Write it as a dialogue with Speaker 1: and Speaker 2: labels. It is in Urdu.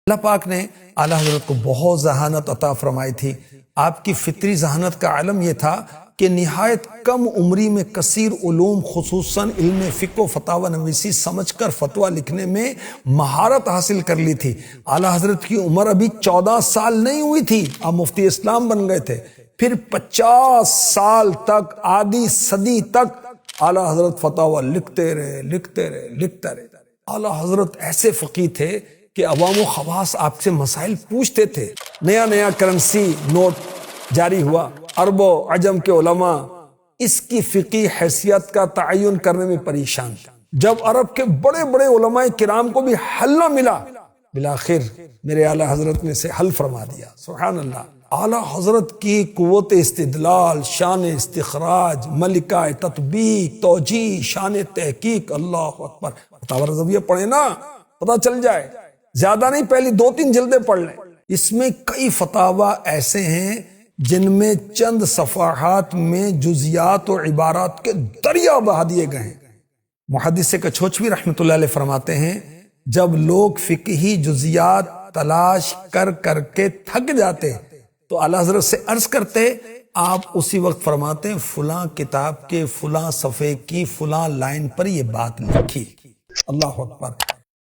Speaker 1: اللہ پاک نے اعلیٰ حضرت کو بہت ذہانت عطا فرمائی تھی۔ آپ کی فطری ذہانت کا علم یہ تھا کہ نہایت کم عمری میں کثیر علوم خصوصاً علم فقہ و فتاوی نویسی سمجھ کر فتویٰ لکھنے میں مہارت حاصل کر لی تھی۔ اعلیٰ حضرت کی عمر ابھی 14 سال نہیں ہوئی تھی، آپ مفتی اسلام بن گئے تھے۔ پھر 50 سال تک، آدھی صدی تک اعلیٰ حضرت فتاویٰ لکھتے رہے۔ اعلیٰ حضرت ایسے فقیہ تھے کہ عوام و خواص آپ سے مسائل پوچھتے تھے۔ نیا کرنسی نوٹ جاری ہوا، عرب و عجم کے علماء اس کی فقی حیثیت کا تعین کرنے میں پریشان تھے۔ جب عرب کے بڑے بڑے علماء کرام کو بھی حل نہ ملا، بالآخر میرے اعلیٰ حضرت نے سے حل فرما دیا۔ سبحان اللہ۔ اعلیٰ حضرت کی قوت استدلال، شان استخراج، ملکہ تطبیق، توجیہ، شان تحقیق، اللہ اکبر۔ فتاوی رضویہ پڑھیں نا، پتہ چل جائے، زیادہ نہیں، پہلی 2-3 جلدیں پڑھ لیں۔ اس میں کئی فتاوی ایسے ہیں جن میں چند صفحات میں جزیات و عبارات کے دریا بہا دیے گئے ہیں۔ محدث کچھوچوی رحمۃ اللہ علیہ فرماتے ہیں، جب لوگ فقہی جزیات تلاش کر کے تھک جاتے تو اعلیٰ حضرت سے عرض کرتے، آپ اسی وقت فرماتے ہیں فلاں کتاب کے فلاں صفحے کی فلاں لائن پر یہ بات لکھی۔ اللہ اکبر۔